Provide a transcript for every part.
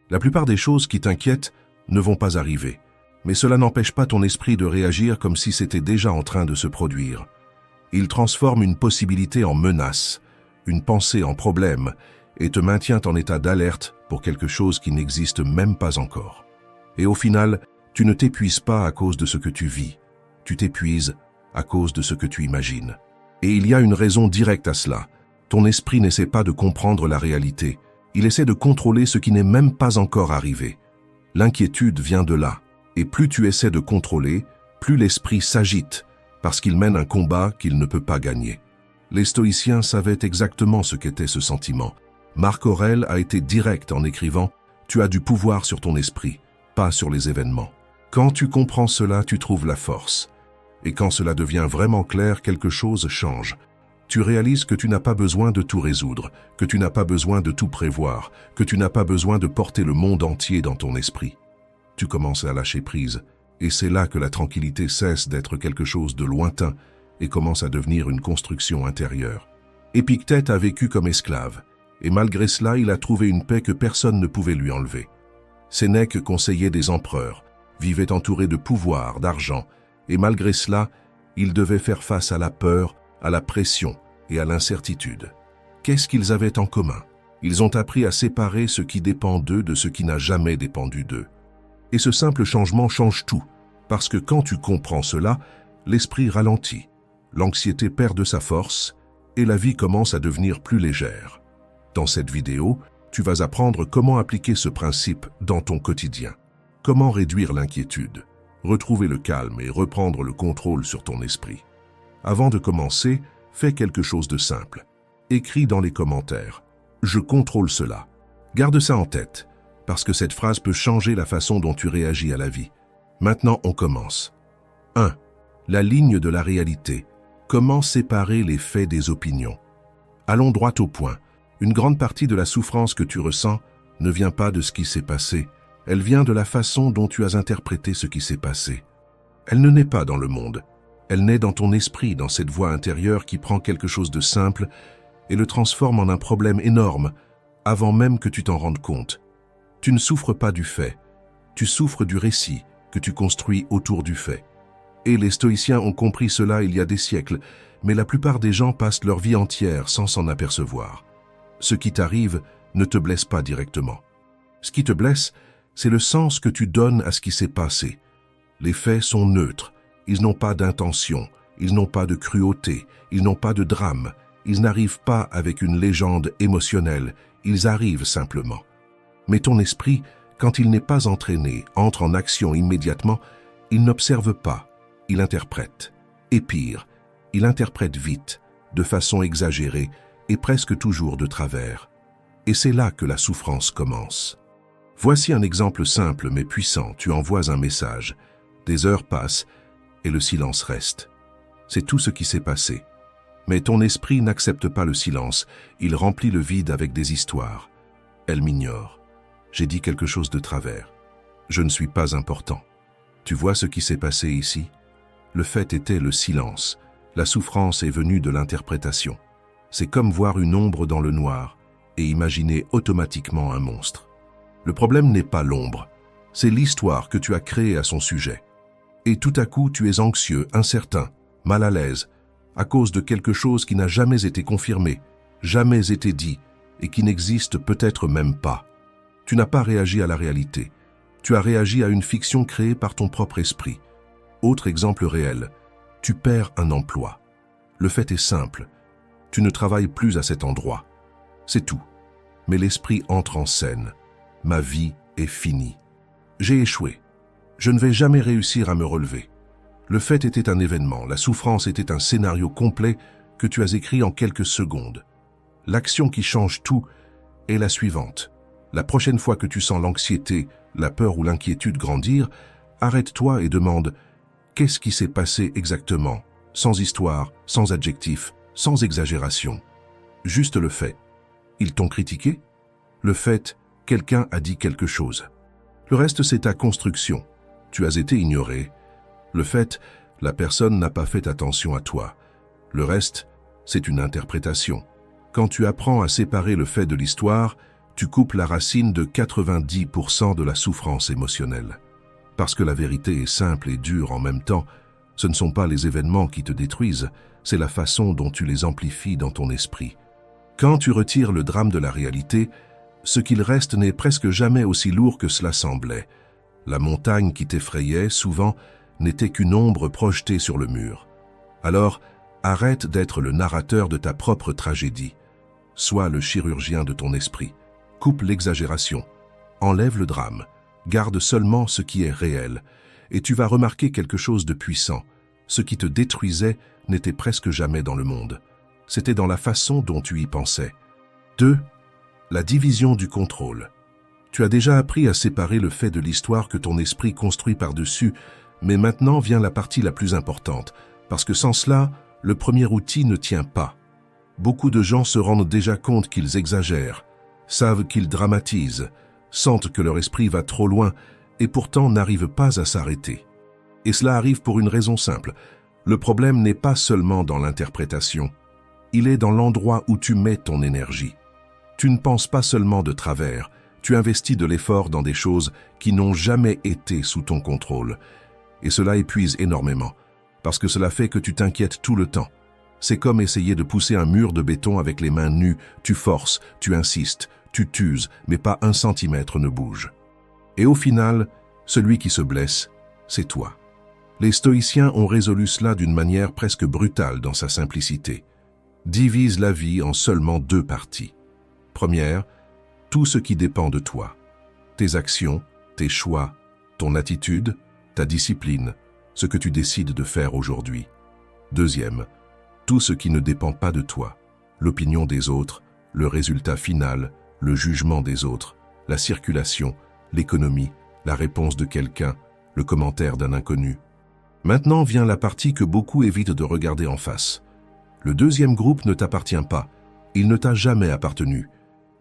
La plupart des choses qui t'inquiètent ne vont pas arriver, mais cela n'empêche pas ton esprit de réagir comme si c'était déjà en train de se produire. Il transforme une possibilité en menace, une pensée en problème, et te maintient en état d'alerte pour quelque chose qui n'existe même pas encore. Et au final, tu ne t'épuises pas à cause de ce que tu vis, tu t'épuises à cause de ce que tu imagines. Et il y a une raison directe à cela. Ton esprit n'essaie pas de comprendre la réalité, il essaie de contrôler ce qui n'est même pas encore arrivé. L'inquiétude vient de là, et plus tu essaies de contrôler, plus l'esprit s'agite, parce qu'il mène un combat qu'il ne peut pas gagner. Les stoïciens savaient exactement ce qu'était ce sentiment. Marc Aurèle a été direct en écrivant « Tu as du pouvoir sur ton esprit, pas sur les événements ». Quand tu comprends cela, tu trouves la force. Et quand cela devient vraiment clair, quelque chose change. Tu réalises que tu n'as pas besoin de tout résoudre, que tu n'as pas besoin de tout prévoir, que tu n'as pas besoin de porter le monde entier dans ton esprit. Tu commences à lâcher prise, et c'est là que la tranquillité cesse d'être quelque chose de lointain et commence à devenir une construction intérieure. Épictète a vécu comme esclave, et malgré cela, il a trouvé une paix que personne ne pouvait lui enlever. Sénèque conseillait des empereurs, vivait entouré de pouvoir, d'argent, et malgré cela, il devait faire face à la peur, à la pression et à l'incertitude. Qu'est-ce qu'ils avaient en commun? Ils ont appris à séparer ce qui dépend d'eux de ce qui n'a jamais dépendu d'eux. Et ce simple changement change tout, parce que quand tu comprends cela, l'esprit ralentit, l'anxiété perd de sa force et la vie commence à devenir plus légère. Dans cette vidéo, tu vas apprendre comment appliquer ce principe dans ton quotidien. Comment réduire l'inquiétude, retrouver le calme et reprendre le contrôle sur ton esprit. Avant de commencer, fais quelque chose de simple. Écris dans les commentaires « Je contrôle cela ». Garde ça en tête, parce que cette phrase peut changer la façon dont tu réagis à la vie. Maintenant, on commence. 1. La ligne de la réalité. Comment séparer les faits des opinions? Allons droit au point. Une grande partie de la souffrance que tu ressens ne vient pas de ce qui s'est passé. Elle vient de la façon dont tu as interprété ce qui s'est passé. Elle ne naît pas dans le monde. Elle naît dans ton esprit, dans cette voix intérieure qui prend quelque chose de simple et le transforme en un problème énorme avant même que tu t'en rendes compte. Tu ne souffres pas du fait. Tu souffres du récit que tu construis autour du fait. Et les stoïciens ont compris cela il y a des siècles, mais la plupart des gens passent leur vie entière sans s'en apercevoir. Ce qui t'arrive ne te blesse pas directement. Ce qui te blesse, c'est le sens que tu donnes à ce qui s'est passé. Les faits sont neutres, ils n'ont pas d'intention, ils n'ont pas de cruauté, ils n'ont pas de drame, ils n'arrivent pas avec une légende émotionnelle, ils arrivent simplement. Mais ton esprit, quand il n'est pas entraîné, entre en action immédiatement, il n'observe pas, il interprète. Et pire, il interprète vite, de façon exagérée et presque toujours de travers. Et c'est là que la souffrance commence. Voici un exemple simple mais puissant. Tu envoies un message. Des heures passent et le silence reste. C'est tout ce qui s'est passé. Mais ton esprit n'accepte pas le silence. Il remplit le vide avec des histoires. Elle m'ignore. J'ai dit quelque chose de travers. Je ne suis pas important. Tu vois ce qui s'est passé ici? Le fait était le silence. La souffrance est venue de l'interprétation. C'est comme voir une ombre dans le noir et imaginer automatiquement un monstre. Le problème n'est pas l'ombre, c'est l'histoire que tu as créée à son sujet. Et tout à coup, tu es anxieux, incertain, mal à l'aise, à cause de quelque chose qui n'a jamais été confirmé, jamais été dit et qui n'existe peut-être même pas. Tu n'as pas réagi à la réalité. Tu as réagi à une fiction créée par ton propre esprit. Autre exemple réel, tu perds un emploi. Le fait est simple, tu ne travailles plus à cet endroit. C'est tout. Mais l'esprit entre en scène. Ma vie est finie. J'ai échoué. Je ne vais jamais réussir à me relever. Le fait était un événement, la souffrance était un scénario complet que tu as écrit en quelques secondes. L'action qui change tout est la suivante. La prochaine fois que tu sens l'anxiété, la peur ou l'inquiétude grandir, arrête-toi et demande « Qu'est-ce qui s'est passé exactement ?» Sans histoire, sans adjectif, sans exagération. Juste le fait. Ils t'ont critiqué? Le fait, quelqu'un a dit quelque chose. Le reste, c'est ta construction. Tu as été ignoré. Le fait, la personne n'a pas fait attention à toi. Le reste, c'est une interprétation. Quand tu apprends à séparer le fait de l'histoire, tu coupes la racine de 90% de la souffrance émotionnelle. Parce que la vérité est simple et dure en même temps, ce ne sont pas les événements qui te détruisent, c'est la façon dont tu les amplifies dans ton esprit. Quand tu retires le drame de la réalité, ce qu'il reste n'est presque jamais aussi lourd que cela semblait. La montagne qui t'effrayait, souvent, n'était qu'une ombre projetée sur le mur. Alors, arrête d'être le narrateur de ta propre tragédie. Sois le chirurgien de ton esprit. Coupe l'exagération. Enlève le drame. Garde seulement ce qui est réel. Et tu vas remarquer quelque chose de puissant. Ce qui te détruisait n'était presque jamais dans le monde. C'était dans la façon dont tu y pensais. 2. La division du contrôle. Tu as déjà appris à séparer le fait de l'histoire que ton esprit construit par-dessus, mais maintenant vient la partie la plus importante, parce que sans cela, le premier outil ne tient pas. Beaucoup de gens se rendent déjà compte qu'ils exagèrent, savent qu'ils dramatisent, sentent que leur esprit va trop loin et pourtant n'arrivent pas à s'arrêter. Et cela arrive pour une raison simple. Le problème n'est pas seulement dans l'interprétation, il est dans l'endroit où tu mets ton énergie. Tu ne penses pas seulement de travers, tu investis de l'effort dans des choses qui n'ont jamais été sous ton contrôle. Et cela épuise énormément, parce que cela fait que tu t'inquiètes tout le temps. C'est comme essayer de pousser un mur de béton avec les mains nues, tu forces, tu insistes, tu t'uses, mais pas 1 centimètre ne bouge. Et au final, celui qui se blesse, c'est toi. Les stoïciens ont résolu cela d'une manière presque brutale dans sa simplicité. Divise la vie en seulement 2 parties. Première, tout ce qui dépend de toi. Tes actions, tes choix, ton attitude, ta discipline, ce que tu décides de faire aujourd'hui. Deuxième, tout ce qui ne dépend pas de toi. L'opinion des autres, le résultat final, le jugement des autres, la circulation, l'économie, la réponse de quelqu'un, le commentaire d'un inconnu. Maintenant vient la partie que beaucoup évitent de regarder en face. Le deuxième groupe ne t'appartient pas, il ne t'a jamais appartenu.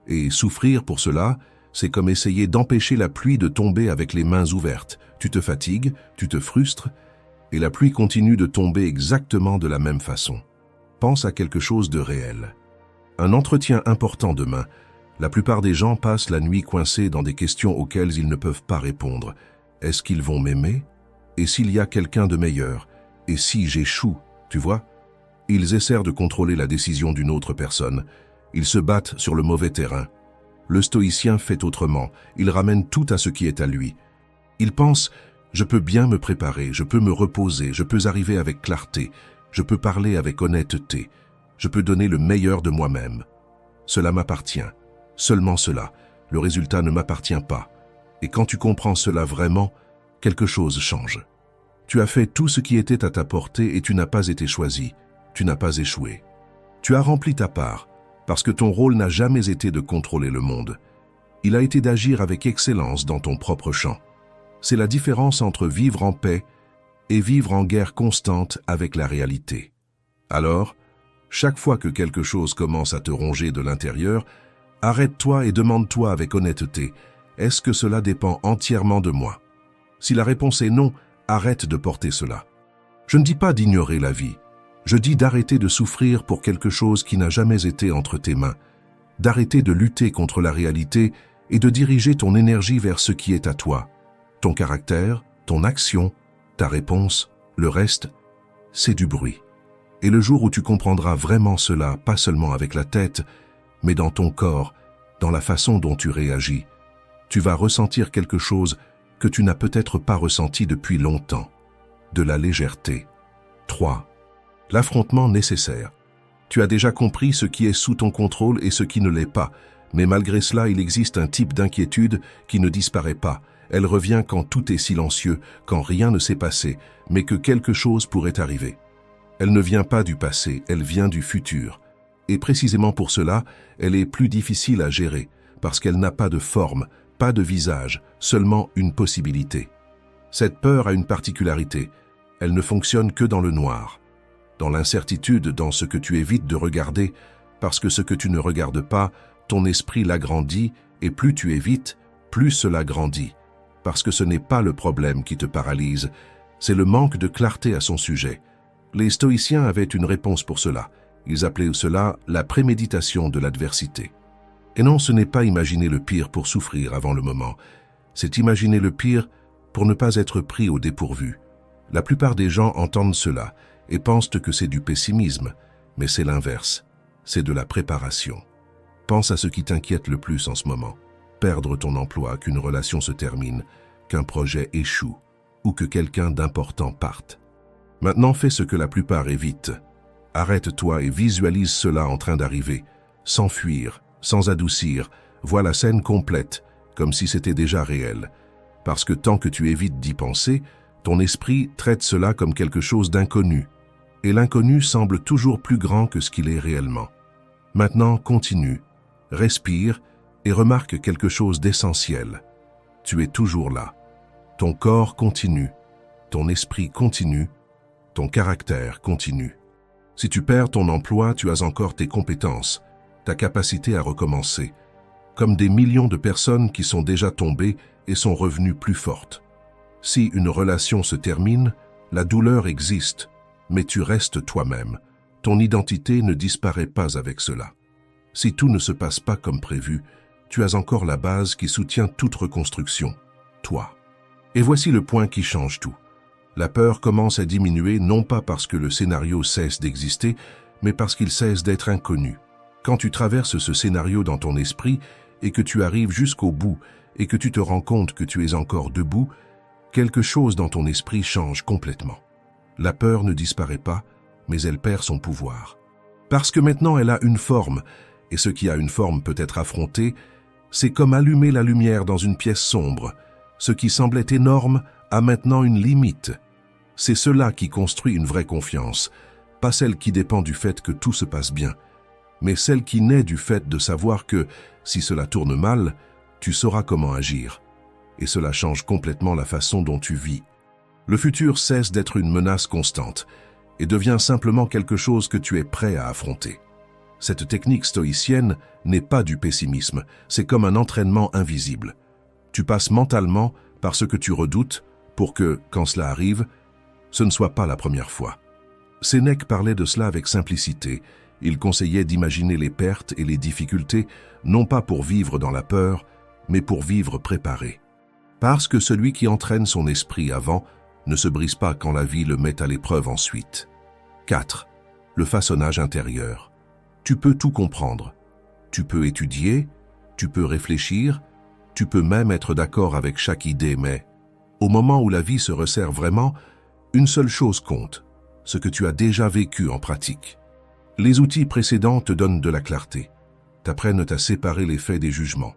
Et souffrir pour cela, c'est comme essayer d'empêcher la pluie de tomber avec les mains ouvertes. Tu te fatigues, tu te frustres, et la pluie continue de tomber exactement de la même façon. Pense à quelque chose de réel. Un entretien important demain. La plupart des gens passent la nuit coincés dans des questions auxquelles ils ne peuvent pas répondre. Est-ce qu'ils vont m'aimer? Et s'il y a quelqu'un de meilleur? Et si j'échoue, tu vois? Ils essaient de contrôler la décision d'une autre personne. Ils se battent sur le mauvais terrain. Le stoïcien fait autrement. Il ramène tout à ce qui est à lui. Il pense « Je peux bien me préparer, je peux me reposer, je peux arriver avec clarté, je peux parler avec honnêteté, je peux donner le meilleur de moi-même. Cela m'appartient, seulement cela. Le résultat ne m'appartient pas. Et quand tu comprends cela vraiment, quelque chose change. Tu as fait tout ce qui était à ta portée et tu n'as pas été choisi. Tu n'as pas échoué. Tu as rempli ta part, parce que ton rôle n'a jamais été de contrôler le monde. Il a été d'agir avec excellence dans ton propre champ. C'est la différence entre vivre en paix et vivre en guerre constante avec la réalité. Alors, chaque fois que quelque chose commence à te ronger de l'intérieur, arrête-toi et demande-toi avec honnêteté, est-ce que cela dépend entièrement de moi? Si la réponse est non, arrête de porter cela. Je ne dis pas d'ignorer la vie. Je dis d'arrêter de souffrir pour quelque chose qui n'a jamais été entre tes mains, d'arrêter de lutter contre la réalité et de diriger ton énergie vers ce qui est à toi. Ton caractère, ton action, ta réponse, le reste, c'est du bruit. Et le jour où tu comprendras vraiment cela, pas seulement avec la tête, mais dans ton corps, dans la façon dont tu réagis, tu vas ressentir quelque chose que tu n'as peut-être pas ressenti depuis longtemps. De la légèreté. 3. L'affrontement nécessaire. Tu as déjà compris ce qui est sous ton contrôle et ce qui ne l'est pas, mais malgré cela, il existe un type d'inquiétude qui ne disparaît pas. Elle revient quand tout est silencieux, quand rien ne s'est passé, mais que quelque chose pourrait arriver. Elle ne vient pas du passé, elle vient du futur. Et précisément pour cela, elle est plus difficile à gérer, parce qu'elle n'a pas de forme, pas de visage, seulement une possibilité. Cette peur a une particularité, elle ne fonctionne que dans le noir. Dans l'incertitude, dans ce que tu évites de regarder, parce que ce que tu ne regardes pas, ton esprit l'agrandit, et plus tu évites, plus cela grandit. Parce que ce n'est pas le problème qui te paralyse, c'est le manque de clarté à son sujet. Les stoïciens avaient une réponse pour cela. Ils appelaient cela la préméditation de l'adversité. Et non, ce n'est pas imaginer le pire pour souffrir avant le moment, c'est imaginer le pire pour ne pas être pris au dépourvu. La plupart des gens entendent cela et pensent que c'est du pessimisme, mais c'est l'inverse, c'est de la préparation. Pense à ce qui t'inquiète le plus en ce moment. Perdre ton emploi, qu'une relation se termine, qu'un projet échoue ou que quelqu'un d'important parte. Maintenant, fais ce que la plupart évitent. Arrête-toi et visualise cela en train d'arriver, sans fuir, sans adoucir. Vois la scène complète, comme si c'était déjà réel. Parce que tant que tu évites d'y penser, ton esprit traite cela comme quelque chose d'inconnu. Et l'inconnu semble toujours plus grand que ce qu'il est réellement. Maintenant, continue, respire et remarque quelque chose d'essentiel. Tu es toujours là. Ton corps continue, ton esprit continue, ton caractère continue. Si tu perds ton emploi, tu as encore tes compétences, ta capacité à recommencer, comme des millions de personnes qui sont déjà tombées et sont revenues plus fortes. Si une relation se termine, la douleur existe, mais tu restes toi-même. Ton identité ne disparaît pas avec cela. Si tout ne se passe pas comme prévu, tu as encore la base qui soutient toute reconstruction, toi. Et voici le point qui change tout. La peur commence à diminuer non pas parce que le scénario cesse d'exister, mais parce qu'il cesse d'être inconnu. Quand tu traverses ce scénario dans ton esprit et que tu arrives jusqu'au bout et que tu te rends compte que tu es encore debout, quelque chose dans ton esprit change complètement. La peur ne disparaît pas, mais elle perd son pouvoir. Parce que maintenant elle a une forme, et ce qui a une forme peut être affronté, c'est comme allumer la lumière dans une pièce sombre. Ce qui semblait énorme a maintenant une limite. C'est cela qui construit une vraie confiance, pas celle qui dépend du fait que tout se passe bien, mais celle qui naît du fait de savoir que, si cela tourne mal, tu sauras comment agir. Et cela change complètement la façon dont tu vis. Le futur cesse d'être une menace constante et devient simplement quelque chose que tu es prêt à affronter. Cette technique stoïcienne n'est pas du pessimisme, c'est comme un entraînement invisible. Tu passes mentalement par ce que tu redoutes pour que, quand cela arrive, ce ne soit pas la première fois. Sénèque parlait de cela avec simplicité. Il conseillait d'imaginer les pertes et les difficultés, non pas pour vivre dans la peur, mais pour vivre préparé. Parce que celui qui entraîne son esprit avant ne se brise pas quand la vie le met à l'épreuve ensuite. 4. Le façonnage intérieur. Tu peux tout comprendre. Tu peux étudier, tu peux réfléchir, tu peux même être d'accord avec chaque idée, mais au moment où la vie se resserre vraiment, une seule chose compte, ce que tu as déjà vécu en pratique. Les outils précédents te donnent de la clarté, t'apprennent à séparer les faits des jugements,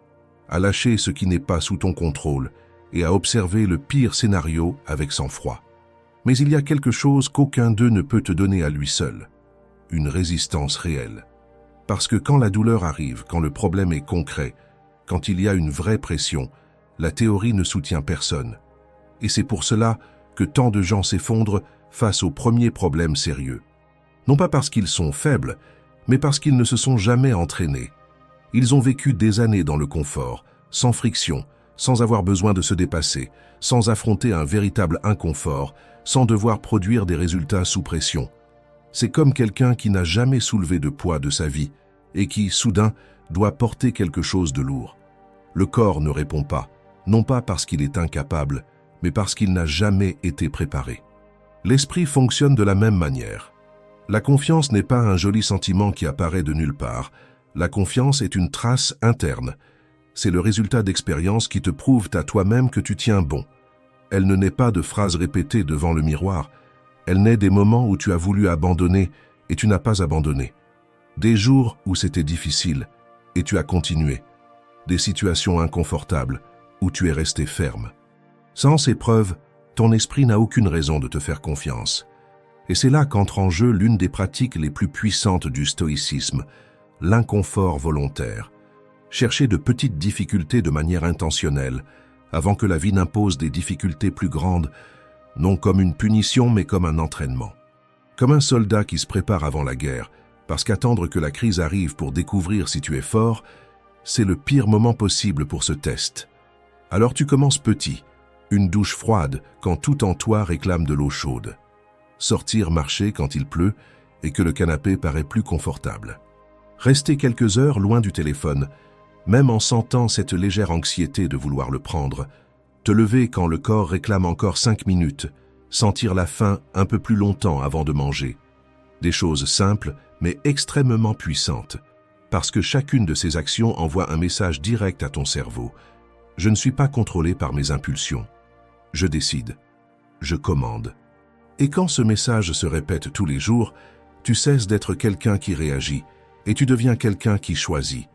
à lâcher ce qui n'est pas sous ton contrôle et à observer le pire scénario avec sang-froid. Mais il y a quelque chose qu'aucun d'eux ne peut te donner à lui seul, une résistance réelle. Parce que quand la douleur arrive, quand le problème est concret, quand il y a une vraie pression, la théorie ne soutient personne. Et c'est pour cela que tant de gens s'effondrent face aux premiers problèmes sérieux. Non pas parce qu'ils sont faibles, mais parce qu'ils ne se sont jamais entraînés. Ils ont vécu des années dans le confort, sans friction, sans avoir besoin de se dépasser, sans affronter un véritable inconfort, sans devoir produire des résultats sous pression. C'est comme quelqu'un qui n'a jamais soulevé de poids de sa vie et qui, soudain, doit porter quelque chose de lourd. Le corps ne répond pas, non pas parce qu'il est incapable, mais parce qu'il n'a jamais été préparé. L'esprit fonctionne de la même manière. La confiance n'est pas un joli sentiment qui apparaît de nulle part. La confiance est une trace interne. C'est le résultat d'expériences qui te prouvent à toi-même que tu tiens bon. Elle ne naît pas de phrases répétées devant le miroir. Elle naît des moments où tu as voulu abandonner et tu n'as pas abandonné. Des jours où c'était difficile et tu as continué. Des situations inconfortables où tu es resté ferme. Sans ces preuves, ton esprit n'a aucune raison de te faire confiance. Et c'est là qu'entre en jeu l'une des pratiques les plus puissantes du stoïcisme, l'inconfort volontaire. Chercher de petites difficultés de manière intentionnelle, avant que la vie n'impose des difficultés plus grandes, non comme une punition mais comme un entraînement. Comme un soldat qui se prépare avant la guerre, parce qu'attendre que la crise arrive pour découvrir si tu es fort, c'est le pire moment possible pour ce test. Alors tu commences petit, une douche froide quand tout en toi réclame de l'eau chaude. Sortir marcher quand il pleut et que le canapé paraît plus confortable. Rester quelques heures loin du téléphone même en sentant cette légère anxiété de vouloir le prendre, te lever quand le corps réclame encore 5 minutes, sentir la faim un peu plus longtemps avant de manger. Des choses simples, mais extrêmement puissantes, parce que chacune de ces actions envoie un message direct à ton cerveau. Je ne suis pas contrôlé par mes impulsions. Je décide. Je commande. Et quand ce message se répète tous les jours, tu cesses d'être quelqu'un qui réagit et tu deviens quelqu'un qui choisit.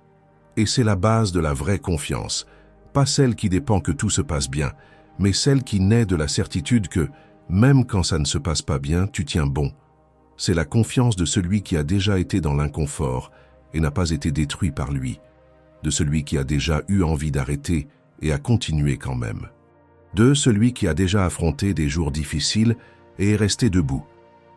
Et c'est la base de la vraie confiance, pas celle qui dépend que tout se passe bien, mais celle qui naît de la certitude que, même quand ça ne se passe pas bien, tu tiens bon. C'est la confiance de celui qui a déjà été dans l'inconfort et n'a pas été détruit par lui, de celui qui a déjà eu envie d'arrêter et a continué quand même. De celui qui a déjà affronté des jours difficiles et est resté debout.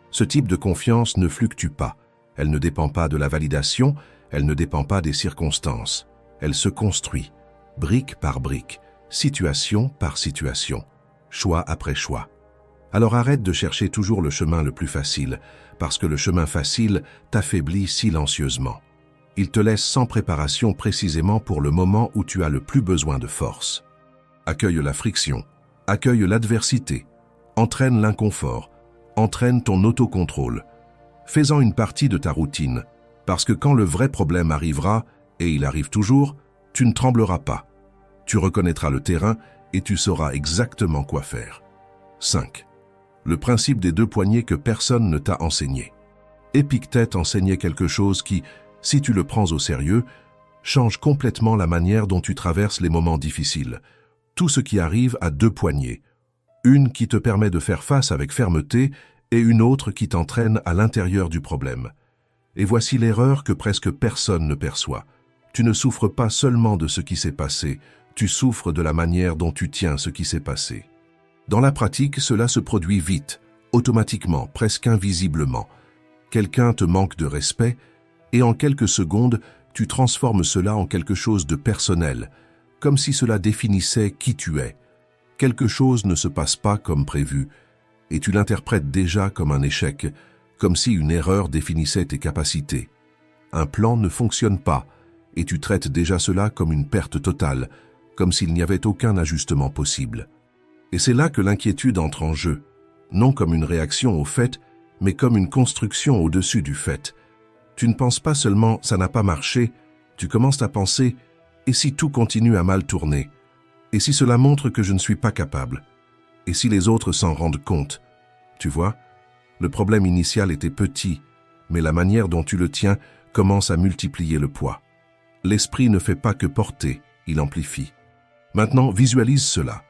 Ce type de confiance ne fluctue pas. Elle ne dépend pas de la validation, elle ne dépend pas des circonstances. Elle se construit, brique par brique, situation par situation, choix après choix. Alors arrête de chercher toujours le chemin le plus facile, parce que le chemin facile t'affaiblit silencieusement. Il te laisse sans préparation précisément pour le moment où tu as le plus besoin de force. Accueille la friction, accueille l'adversité, entraîne l'inconfort, entraîne ton autocontrôle. Fais-en une partie de ta routine, parce que quand le vrai problème arrivera, et il arrive toujours, tu ne trembleras pas. Tu reconnaîtras le terrain et tu sauras exactement quoi faire. 5. Le principe des 2 poignées que personne ne t'a enseigné. Épictète enseignait quelque chose qui, si tu le prends au sérieux, change complètement la manière dont tu traverses les moments difficiles. Tout ce qui arrive a 2 poignées. Une qui te permet de faire face avec fermeté et une autre qui t'entraîne à l'intérieur du problème. Et voici l'erreur que presque personne ne perçoit. Tu ne souffres pas seulement de ce qui s'est passé, tu souffres de la manière dont tu tiens ce qui s'est passé. Dans la pratique, cela se produit vite, automatiquement, presque invisiblement. Quelqu'un te manque de respect et en quelques secondes, tu transformes cela en quelque chose de personnel, comme si cela définissait qui tu es. Quelque chose ne se passe pas comme prévu et tu l'interprètes déjà comme un échec, comme si une erreur définissait tes capacités. Un plan ne fonctionne pas et tu traites déjà cela comme une perte totale, comme s'il n'y avait aucun ajustement possible. Et c'est là que l'inquiétude entre en jeu, non comme une réaction au fait, mais comme une construction au-dessus du fait. Tu ne penses pas seulement « ça n'a pas marché », tu commences à penser « et si tout continue à mal tourner ? Et si cela montre que je ne suis pas capable ? Et si les autres s'en rendent compte ?» Tu vois, le problème initial était petit, mais la manière dont tu le tiens commence à multiplier le poids. L'esprit ne fait pas que porter, il amplifie. Maintenant, visualise cela.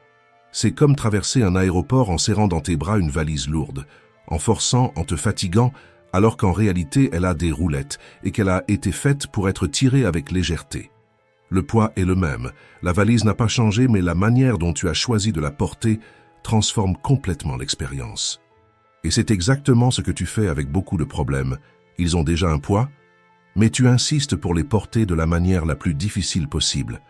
C'est comme traverser un aéroport en serrant dans tes bras une valise lourde, en forçant, en te fatiguant, alors qu'en réalité elle a des roulettes et qu'elle a été faite pour être tirée avec légèreté. Le poids est le même, la valise n'a pas changé, mais la manière dont tu as choisi de la porter transforme complètement l'expérience. Et c'est exactement ce que tu fais avec beaucoup de problèmes. Ils ont déjà un poids, mais tu insistes pour les porter de la manière la plus difficile possible.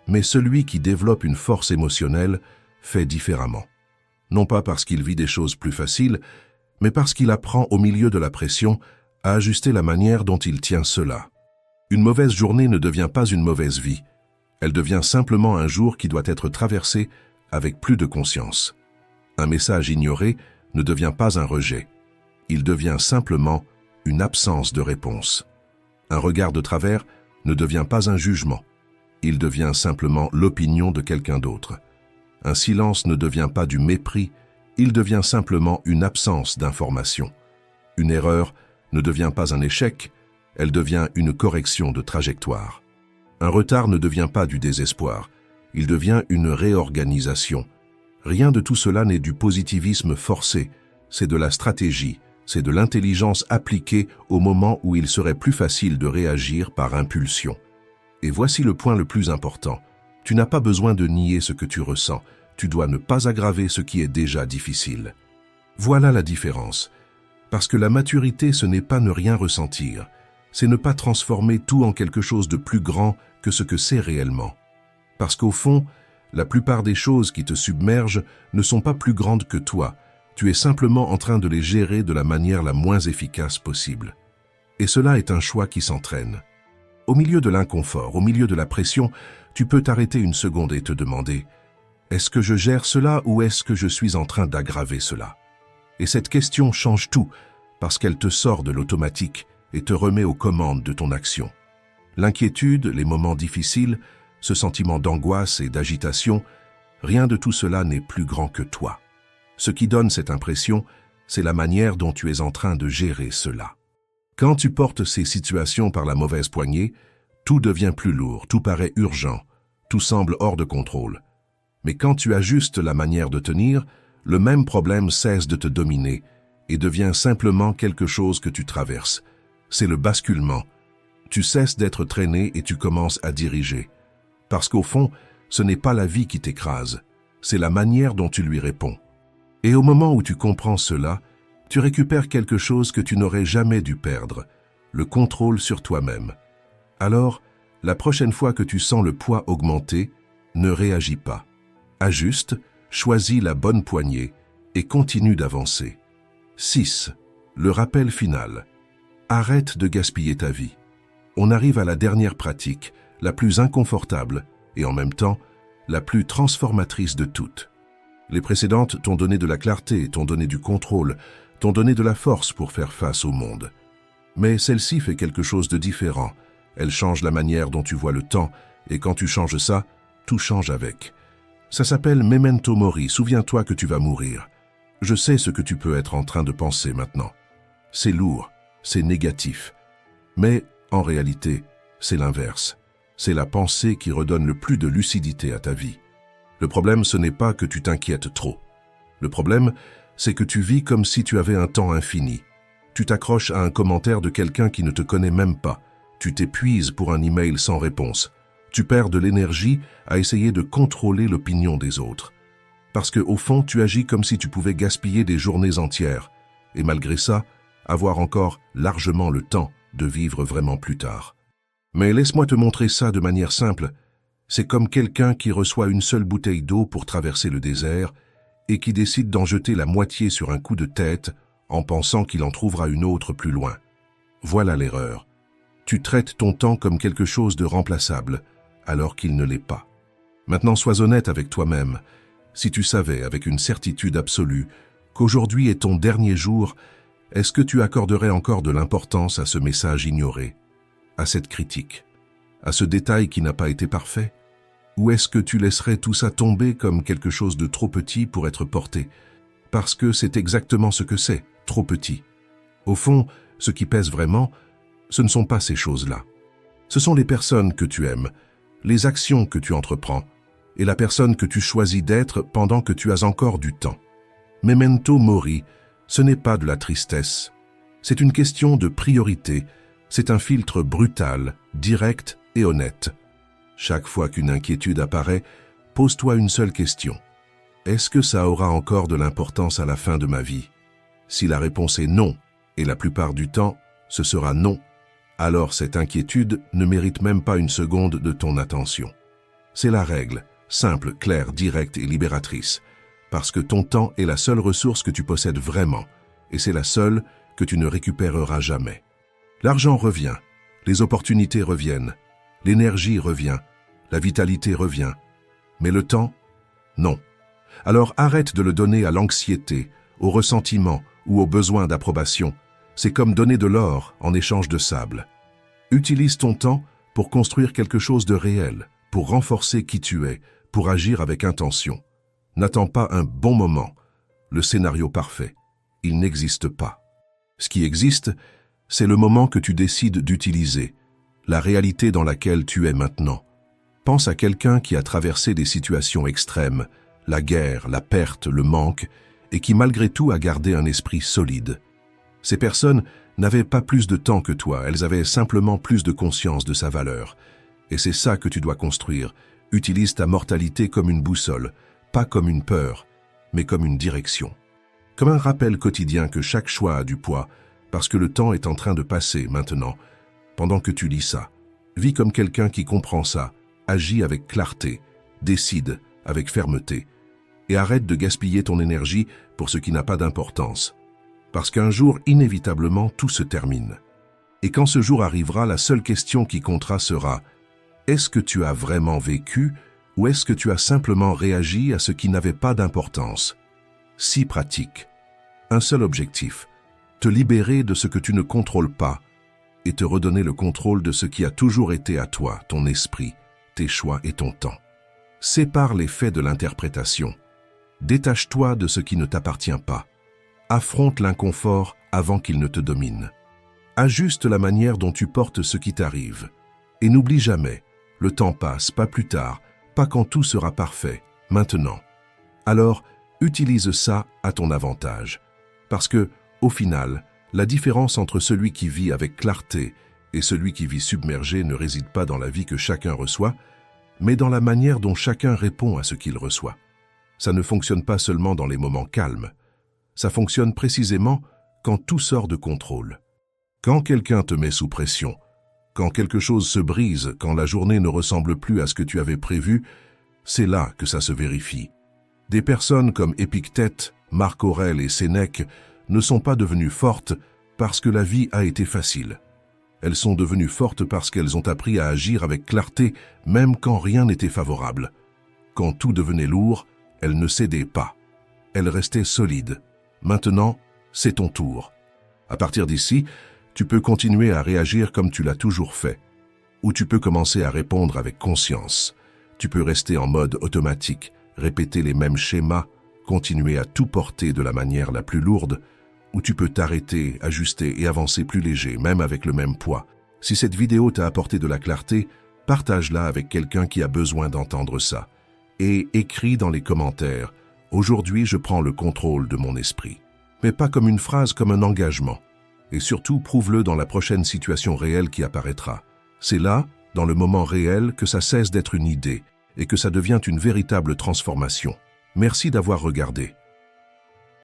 Mais celui qui développe une force émotionnelle fait différemment. Non pas parce qu'il vit des choses plus faciles, mais parce qu'il apprend au milieu de la pression à ajuster la manière dont il tient cela. Une mauvaise journée ne devient pas une mauvaise vie. Elle devient simplement un jour qui doit être traversé avec plus de conscience. Un message ignoré ne devient pas un rejet. Il devient simplement une absence de réponse. Un regard de travers ne devient pas un jugement. Il devient simplement l'opinion de quelqu'un d'autre. Un silence ne devient pas du mépris, il devient simplement une absence d'information. Une erreur ne devient pas un échec, elle devient une correction de trajectoire. Un retard ne devient pas du désespoir, il devient une réorganisation. Rien de tout cela n'est du positivisme forcé, c'est de la stratégie, c'est de l'intelligence appliquée au moment où il serait plus facile de réagir par impulsion. Et voici le point le plus important. Tu n'as pas besoin de nier ce que tu ressens, tu dois ne pas aggraver ce qui est déjà difficile. Voilà la différence. Parce que la maturité, ce n'est pas ne rien ressentir, c'est ne pas transformer tout en quelque chose de plus grand que ce que c'est réellement. Parce qu'au fond, la plupart des choses qui te submergent ne sont pas plus grandes que toi, tu es simplement en train de les gérer de la manière la moins efficace possible. Et cela est un choix qui s'entraîne. Au milieu de l'inconfort, au milieu de la pression, tu peux t'arrêter une seconde et te demander « Est-ce que je gère cela ou est-ce que je suis en train d'aggraver cela ?» Et cette question change tout parce qu'elle te sort de l'automatique et te remet aux commandes de ton action. L'inquiétude, les moments difficiles, ce sentiment d'angoisse et d'agitation, rien de tout cela n'est plus grand que toi. Ce qui donne cette impression, c'est la manière dont tu es en train de gérer cela. Quand tu portes ces situations par la mauvaise poignée, tout devient plus lourd, tout paraît urgent, tout semble hors de contrôle. Mais quand tu ajustes la manière de tenir, le même problème cesse de te dominer et devient simplement quelque chose que tu traverses. C'est le basculement. Tu cesses d'être traîné et tu commences à diriger. Parce qu'au fond, ce n'est pas la vie qui t'écrase, c'est la manière dont tu lui réponds. Et au moment où tu comprends cela, tu récupères quelque chose que tu n'aurais jamais dû perdre, le contrôle sur toi-même. Alors, la prochaine fois que tu sens le poids augmenter, ne réagis pas. Ajuste, choisis la bonne poignée et continue d'avancer. 6. Le rappel final. Arrête de gaspiller ta vie. On arrive à la dernière pratique, la plus inconfortable et en même temps, la plus transformatrice de toutes. Les précédentes t'ont donné de la clarté, t'ont donné du contrôle, t'ont donné de la force pour faire face au monde. Mais celle-ci fait quelque chose de différent. Elle change la manière dont tu vois le temps, et quand tu changes ça, tout change avec. Ça s'appelle Memento Mori, souviens-toi que tu vas mourir. Je sais ce que tu peux être en train de penser maintenant. C'est lourd, c'est négatif. Mais, en réalité, c'est l'inverse. C'est la pensée qui redonne le plus de lucidité à ta vie. Le problème, ce n'est pas que tu t'inquiètes trop. Le problème, c'est que tu vis comme si tu avais un temps infini. Tu t'accroches à un commentaire de quelqu'un qui ne te connaît même pas. Tu t'épuises pour un email sans réponse. Tu perds de l'énergie à essayer de contrôler l'opinion des autres. Parce que, au fond, tu agis comme si tu pouvais gaspiller des journées entières. Et malgré ça, avoir encore largement le temps de vivre vraiment plus tard. Mais laisse-moi te montrer ça de manière simple. C'est comme quelqu'un qui reçoit une seule bouteille d'eau pour traverser le désert et qui décide d'en jeter la moitié sur un coup de tête en pensant qu'il en trouvera une autre plus loin. Voilà l'erreur. Tu traites ton temps comme quelque chose de remplaçable, alors qu'il ne l'est pas. Maintenant, sois honnête avec toi-même. Si tu savais avec une certitude absolue qu'aujourd'hui est ton dernier jour, est-ce que tu accorderais encore de l'importance à ce message ignoré, à cette critique, à ce détail qui n'a pas été parfait? Ou est-ce que tu laisserais tout ça tomber comme quelque chose de trop petit pour être porté? Parce que c'est exactement ce que c'est, trop petit. Au fond, ce qui pèse vraiment, ce ne sont pas ces choses-là. Ce sont les personnes que tu aimes, les actions que tu entreprends, et la personne que tu choisis d'être pendant que tu as encore du temps. Memento Mori, ce n'est pas de la tristesse. C'est une question de priorité. C'est un filtre brutal, direct et honnête. Chaque fois qu'une inquiétude apparaît, pose-toi une seule question. Est-ce que ça aura encore de l'importance à la fin de ma vie? Si la réponse est non, et la plupart du temps, ce sera non, alors cette inquiétude ne mérite même pas une seconde de ton attention. C'est la règle, simple, claire, directe et libératrice, parce que ton temps est la seule ressource que tu possèdes vraiment, et c'est la seule que tu ne récupéreras jamais. L'argent revient, les opportunités reviennent, l'énergie revient, la vitalité revient, mais le temps, non. Alors arrête de le donner à l'anxiété, au ressentiment ou au besoin d'approbation. C'est comme donner de l'or en échange de sable. Utilise ton temps pour construire quelque chose de réel, pour renforcer qui tu es, pour agir avec intention. N'attends pas un bon moment, le scénario parfait. Il n'existe pas. Ce qui existe, c'est le moment que tu décides d'utiliser, la réalité dans laquelle tu es maintenant. Pense à quelqu'un qui a traversé des situations extrêmes, la guerre, la perte, le manque, et qui malgré tout a gardé un esprit solide. Ces personnes n'avaient pas plus de temps que toi, elles avaient simplement plus de conscience de sa valeur. Et c'est ça que tu dois construire. Utilise ta mortalité comme une boussole, pas comme une peur, mais comme une direction. Comme un rappel quotidien que chaque choix a du poids, parce que le temps est en train de passer maintenant. Pendant que tu lis ça, vis comme quelqu'un qui comprend ça, agis avec clarté, décide avec fermeté, et arrête de gaspiller ton énergie pour ce qui n'a pas d'importance. Parce qu'un jour, inévitablement, tout se termine. Et quand ce jour arrivera, la seule question qui comptera sera « Est-ce que tu as vraiment vécu ou est-ce que tu as simplement réagi à ce qui n'avait pas d'importance ?» Si pratique. Un seul objectif, te libérer de ce que tu ne contrôles pas et te redonner le contrôle de ce qui a toujours été à toi, ton esprit, tes choix et ton temps. Sépare les faits de l'interprétation. Détache-toi de ce qui ne t'appartient pas. Affronte l'inconfort avant qu'il ne te domine. Ajuste la manière dont tu portes ce qui t'arrive. Et n'oublie jamais, le temps passe, pas plus tard, pas quand tout sera parfait, maintenant. Alors, utilise ça à ton avantage. Parce que, au final, la différence entre celui qui vit avec clarté et celui qui vit submergé ne réside pas dans la vie que chacun reçoit, mais dans la manière dont chacun répond à ce qu'il reçoit. Ça ne fonctionne pas seulement dans les moments calmes. Ça fonctionne précisément quand tout sort de contrôle. Quand quelqu'un te met sous pression, quand quelque chose se brise, quand la journée ne ressemble plus à ce que tu avais prévu, c'est là que ça se vérifie. Des personnes comme Épictète, Marc Aurèle et Sénèque ne sont pas devenues fortes parce que la vie a été facile. Elles sont devenues fortes parce qu'elles ont appris à agir avec clarté même quand rien n'était favorable. Quand tout devenait lourd, elles ne cédaient pas. Elles restaient solides. Maintenant, c'est ton tour. À partir d'ici, tu peux continuer à réagir comme tu l'as toujours fait. Ou tu peux commencer à répondre avec conscience. Tu peux rester en mode automatique, répéter les mêmes schémas, continuer à tout porter de la manière la plus lourde, ou tu peux t'arrêter, ajuster et avancer plus léger, même avec le même poids. Si cette vidéo t'a apporté de la clarté, partage-la avec quelqu'un qui a besoin d'entendre ça. Et écris dans les commentaires « Aujourd'hui, je prends le contrôle de mon esprit ». Mais pas comme une phrase, comme un engagement. Et surtout, prouve-le dans la prochaine situation réelle qui apparaîtra. C'est là, dans le moment réel, que ça cesse d'être une idée et que ça devient une véritable transformation. Merci d'avoir regardé.